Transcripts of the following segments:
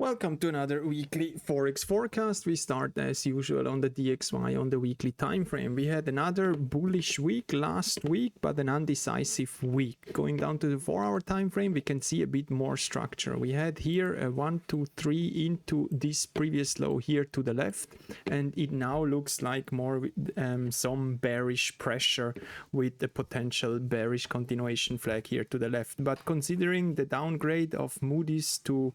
Welcome to another weekly Forex forecast. We start as usual on the DXY on the weekly time frame. We had another bullish week last week, but an undecisive week. Going down to the 4-hour time frame, we can see a bit more structure. We had here a 1, 2, 3 into this previous low here to the left, and it now looks like more some bearish pressure with the potential bearish continuation flag here to the left. But considering the downgrade of Moody's to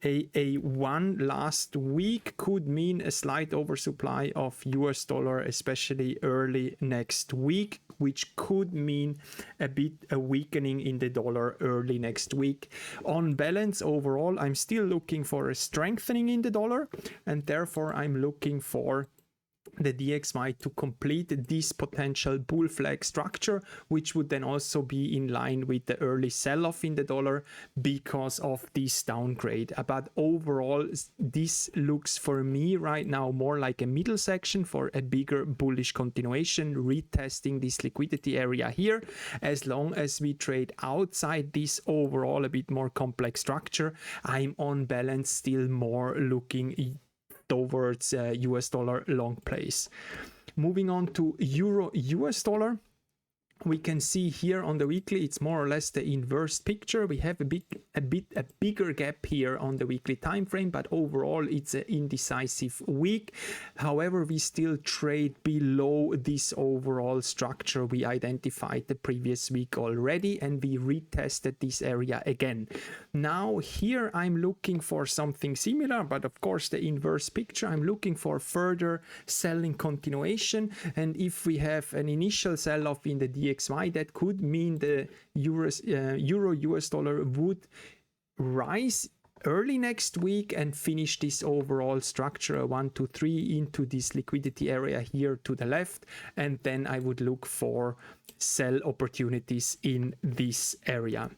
AA1 last week could mean a slight oversupply of US dollar, especially early next week, which could mean a weakening in the dollar early next week. On balance, overall, I'm still looking for a strengthening in the dollar, and therefore I'm looking for the DXY to complete this potential bull flag structure, which would then also be in line with the early sell-off in the dollar because of this downgrade. But overall, this looks for me right now more like a middle section for a bigger bullish continuation, retesting this liquidity area here. As long as we trade outside this overall a bit more complex structure, I'm on balance still more looking towards US dollar long plays. Moving on to Euro US dollar, we can see here on the weekly it's more or less the inverse picture. We have a bigger gap here on the weekly time frame, but overall it's an indecisive week. However, we still trade below this overall structure we identified the previous week already, and we retested this area again. Now here I'm looking for something similar, but of course the inverse picture. I'm looking for further selling continuation, and if we have an initial sell-off in the DXY, that could mean the Euro US dollar would rise early next week and finish this overall structure 1, 2, 3 into this liquidity area here to the left, and then I would look for sell opportunities in this area.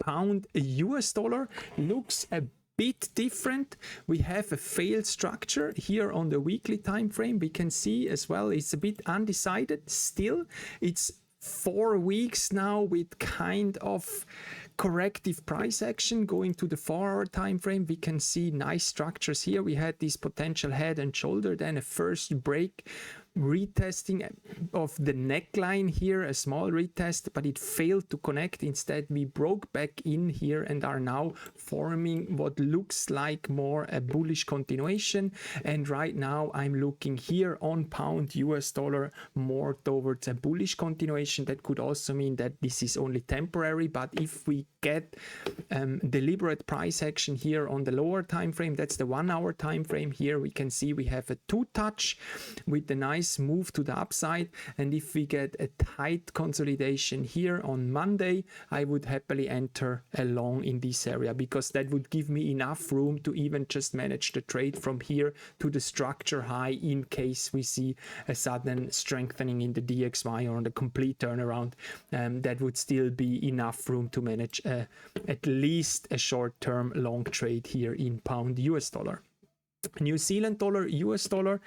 Pound US dollar looks a bit different. We have a failed structure here on the weekly time frame. We can see as well it's a bit undecided still. It's 4 weeks now with kind of corrective price action. Going to the 4-hour time frame, we can see nice structures here. We had this potential head and shoulder, then a first break, retesting of the neckline here, a small retest, but it failed to connect. Instead, we broke back in here and are now forming what looks like more a bullish continuation. And right now I'm looking here on pound US dollar more towards a bullish continuation. That could also mean that this is only temporary, but if we get deliberate price action here on the lower time frame, that's the 1-hour time frame here, we can see we have a 2-touch with the nice move to the upside. And if we get a tight consolidation here on Monday, I would happily enter a long in this area, because that would give me enough room to even just manage the trade from here to the structure high in case we see a sudden strengthening in the DXY or on the complete turnaround. That would still be enough room to manage at least a short-term long trade here in pound US dollar. New Zealand dollar, US dollar,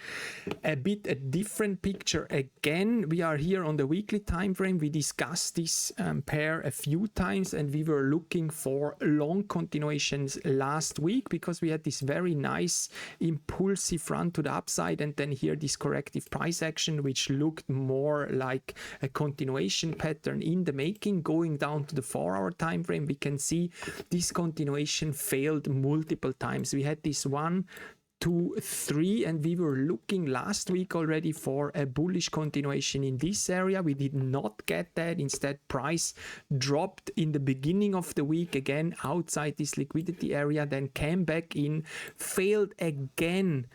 a bit a different picture. Again, we are here on the weekly time frame. We discussed this pair a few times, and we were looking for long continuations last week because we had this very nice impulsive run to the upside, and then here this corrective price action, which looked more like a continuation pattern in the making. Going down to the 4-hour time frame, we can see this continuation failed multiple times. We had this 1, 2, 3, and we were looking last week already for a bullish continuation in this area. We did not get that. Instead, price dropped in the beginning of the week again outside this liquidity area, then came back in, failed again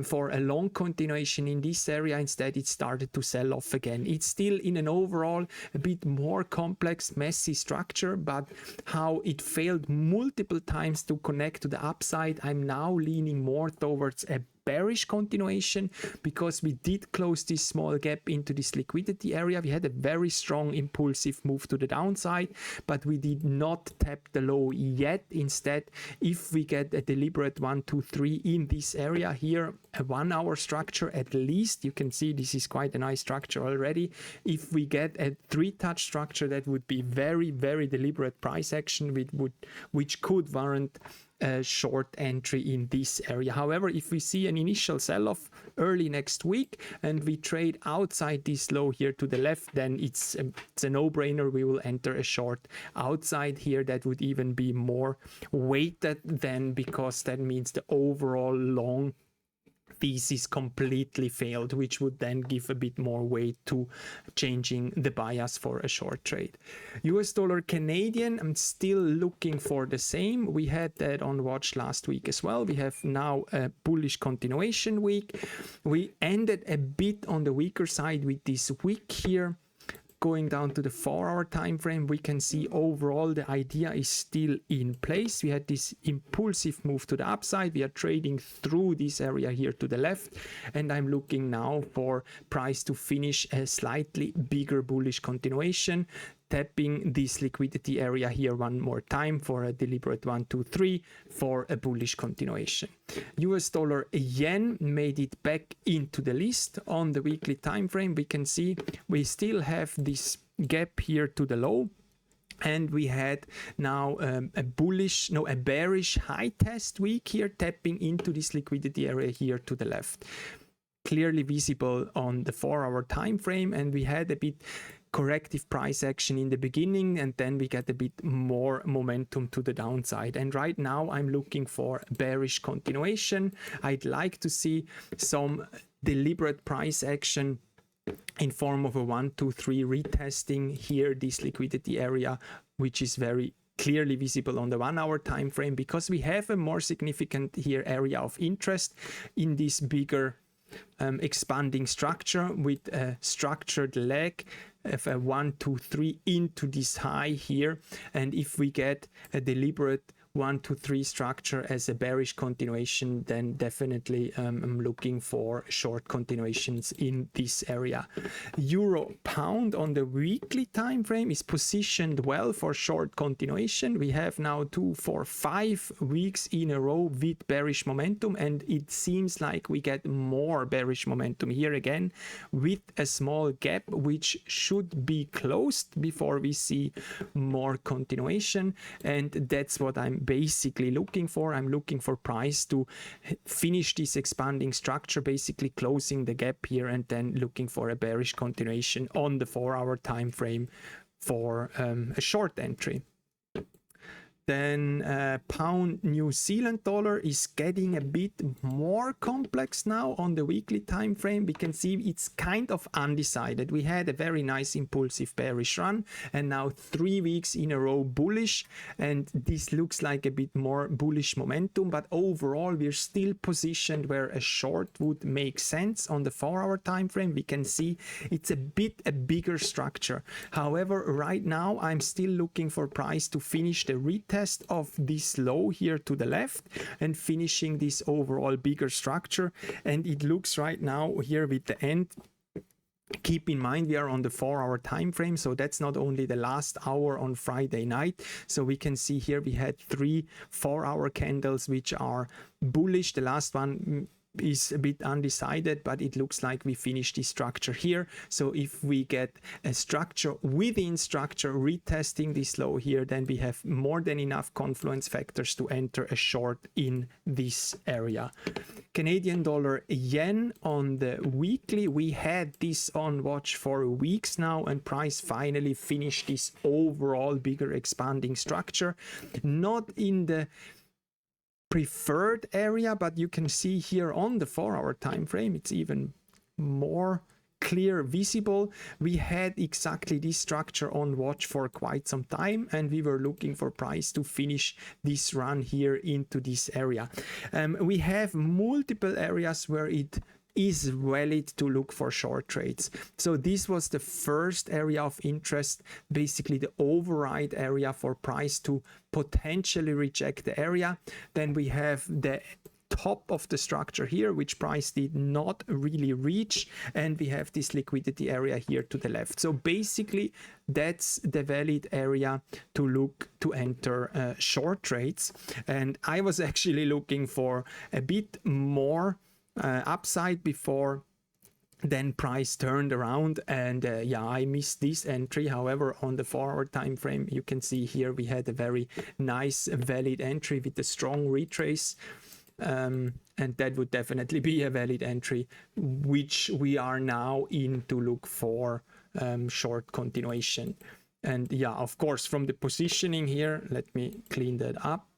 for a long continuation in this area. Instead, it started to sell off again. It's still in an overall a bit more complex, messy structure, but how it failed multiple times to connect to the upside, I'm now leaning more towards a bearish continuation, because we did close this small gap into this liquidity area. We had a very strong impulsive move to the downside, but we did not tap the low yet. Instead, if we get a deliberate 1, 2, 3 in this area here, a 1-hour structure at least, you can see this is quite a nice structure already. If we get a 3-touch structure, that would be very, very deliberate price action, which could warrant a short entry in this area. However, if we see an initial sell-off early next week and we trade outside this low here to the left, then it's a no-brainer. We will enter a short outside here. That would even be more weighted then, because that means the overall long thesis completely failed, which would then give a bit more weight to changing the bias for a short trade. US dollar Canadian, I'm still looking for the same. We had that on watch last week as well. We have now a bullish continuation week. We ended a bit on the weaker side with this wick here. Going down to the 4-hour time frame, we can see overall the idea is still in place. We had this impulsive move to the upside. We are trading through this area here to the left, and I'm looking now for price to finish a slightly bigger bullish continuation, tapping this liquidity area here one more time for a deliberate 1, 2, 3 for a bullish continuation. US dollar yen made it back into the list. On the weekly time frame, we can see we still have this gap here to the low, and we had now a bearish high test week here, tapping into this liquidity area here to the left, clearly visible on the 4-hour time frame. And we had a bit corrective price action in the beginning, and then we get a bit more momentum to the downside. And right now I'm looking for bearish continuation. I'd like to see some deliberate price action in form of a 1, 2, 3 retesting here this liquidity area, which is very clearly visible on the 1-hour time frame, because we have a more significant here area of interest in this bigger expanding structure with a structured leg of a 1, 2, 3 into this high here. And if we get a deliberate 1, 2, 3 structure as a bearish continuation, then definitely I'm looking for short continuations in this area. Euro pound on the weekly time frame is positioned well for short continuation. We have now 2, 4, 5 weeks in a row with bearish momentum, and it seems like we get more bearish momentum here again with a small gap which should be closed before we see more continuation. And that's what I'm basically looking for. I'm looking for price to finish this expanding structure, basically closing the gap here, and then looking for a bearish continuation on the 4-hour time frame for a short entry. Then pound New Zealand dollar is getting a bit more complex now on the weekly time frame. We can see it's kind of undecided. We had a very nice impulsive bearish run, and now 3 weeks in a row bullish, and this looks like a bit more bullish momentum. But overall we're still positioned where a short would make sense. On the 4-hour time frame we can see it's a bit a bigger structure. However, right now I'm still looking for price to finish the retest of this low here to the left and finishing this overall bigger structure. And it looks right now here with the end, keep in mind we are on the 4-hour time frame, so that's not only the last hour on Friday night. So we can see here we had 3 4-hour candles which are bullish. The last one is a bit undecided, but it looks like we finished this structure here. So if we get a structure within structure retesting this low here, then we have more than enough confluence factors to enter a short in this area. Canadian dollar yen on the weekly, we had this on watch for weeks now, and price finally finished this overall bigger expanding structure, not in the preferred area, but you can see here on the 4-hour time frame it's even more clear visible. We had exactly this structure on watch for quite some time, and we were looking for price to finish this run here into this area. We have multiple areas where it is valid to look for short trades. So this was the first area of interest, basically the override area for price to potentially reject the area. Then we have the top of the structure here, which price did not really reach, and we have this liquidity area here to the left. So basically that's the valid area to look to enter short trades. And I was actually looking for a bit more upside before then price turned around, and yeah, I missed this entry. However, on the 4-hour time frame, you can see here we had a very nice valid entry with a strong retrace, and that would definitely be a valid entry, which we are now in to look for short continuation. And yeah, of course, from the positioning here, let me clean that up.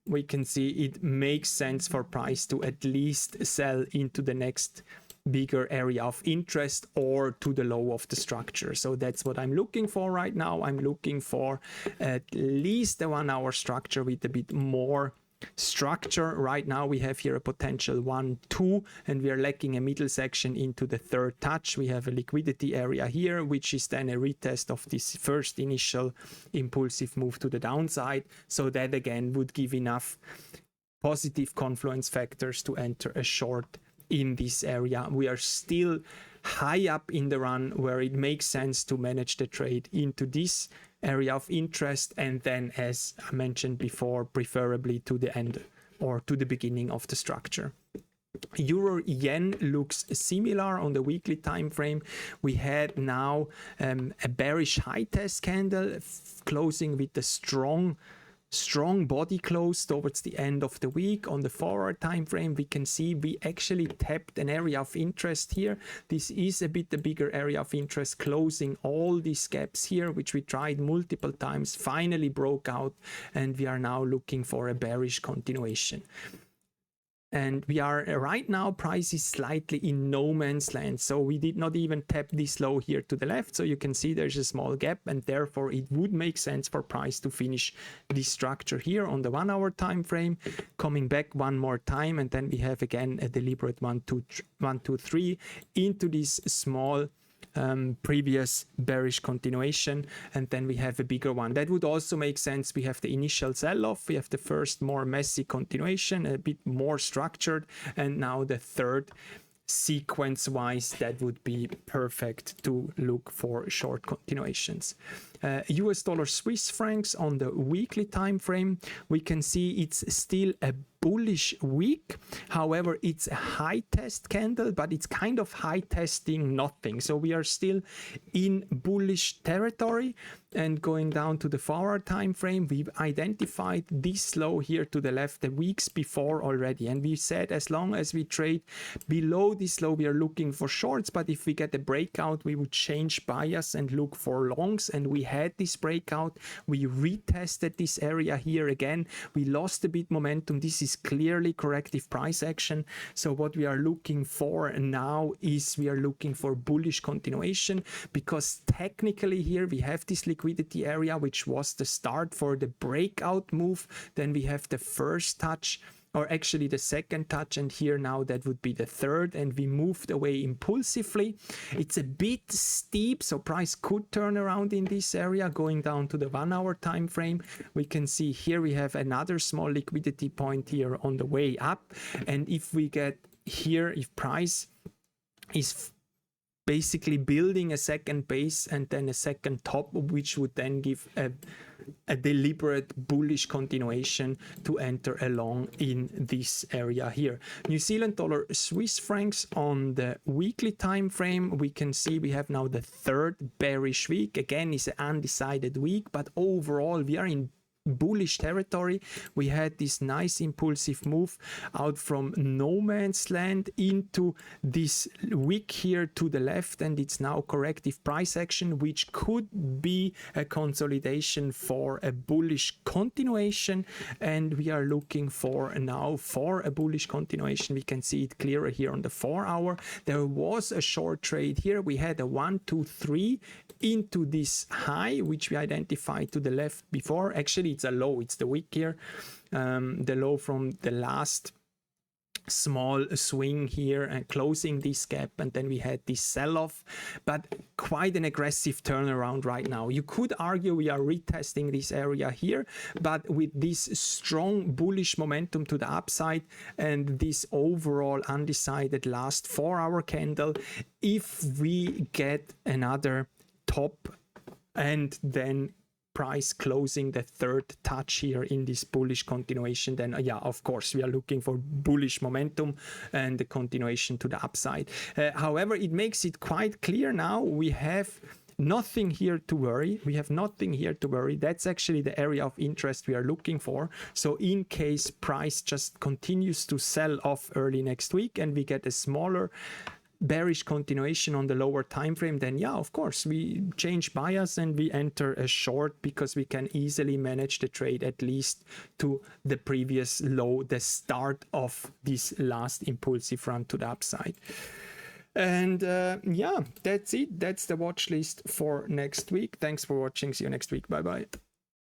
We can see it makes sense for price to at least sell into the next bigger area of interest or to the low of the structure. So that's what I'm looking for right now. I'm looking for at least a 1-hour structure with a bit more structure. Right now we have here a potential 1-2, and we are lacking a middle section into the third touch. We have a liquidity area here, which is then a retest of this first initial impulsive move to the downside. So that again would give enough positive confluence factors to enter a short in this area. We are still high up in the run where it makes sense to manage the trade into this area of interest, and then, as I mentioned before, preferably to the end or to the beginning of the structure. Euro yen looks similar on the weekly time frame. We had now a bearish high test candle closing with a strong body close towards the end of the week. On the 4-hour time frame, we can see we actually tapped an area of interest here. This is a bit the bigger area of interest, closing all these gaps here, which we tried multiple times, finally broke out, and we are now looking for a bearish continuation. And we are right now, price is slightly in no man's land. So we did not even tap this low here to the left. So you can see there's a small gap, and therefore it would make sense for price to finish this structure here on the 1-hour time frame, coming back one more time. And then we have again a deliberate 1, 2, 3 into this small previous bearish continuation, and then we have a bigger one. That would also make sense. We have the initial sell-off, we have the first more messy continuation, a bit more structured, and now the third sequence wise that would be perfect to look for short continuations. US dollar Swiss francs on the weekly time frame, we can see it's still a bullish week. However, it's a high test candle, but it's kind of high testing nothing. So we are still in bullish territory. And going down to the 4-hour time frame, we've identified this low here to the left the weeks before already. And we said as long as we trade below this low, we are looking for shorts. But if we get a breakout, we would change bias and look for longs. And we had this breakout. We retested this area here again. We lost a bit momentum. This is clearly corrective price action. So what we are looking for now is we are looking for bullish continuation, because technically here we have this liquidity area, which was the start for the breakout move. Then we have the first touch, or actually the second touch, and here now that would be the third, and we moved away impulsively. It's a bit steep, so price could turn around in this area. Going down to the 1-hour time frame, we can see here we have another small liquidity point here on the way up, and if we get here, if price is basically building a second base and then a second top, which would then give a deliberate bullish continuation to enter along in this area here. New Zealand dollar Swiss francs on the weekly time frame, we can see we have now the third bearish week. Again, it's an undecided week, but overall we are in bullish territory. We had this nice impulsive move out from no man's land into this wick here to the left, and it's now corrective price action, which could be a consolidation for a bullish continuation. And we are looking for now for a bullish continuation. We can see it clearer here on the 4-hour. There was a short trade here. We had a 1, 2, 3 into this high, which we identified to the left before. Actually, it's a low, it's the wick here, the low from the last small swing here and closing this gap, and then we had this sell-off, but quite an aggressive turnaround right now. You could argue we are retesting this area here, but with this strong bullish momentum to the upside and this overall undecided last 4-hour candle, if we get another top and then price closing the third touch here in this bullish continuation, then yeah, of course we are looking for bullish momentum and the continuation to the upside. However, it makes it quite clear now we have nothing here to worry. We have nothing here to worry. That's actually the area of interest we are looking for. So in case price just continues to sell off early next week and we get a smaller bearish continuation on the lower time frame, then yeah, of course we change bias and we enter a short, because we can easily manage the trade at least to the previous low, the start of this last impulsive run to the upside. And yeah, that's it. That's the watch list for next week. Thanks for watching. See you next week. Bye bye.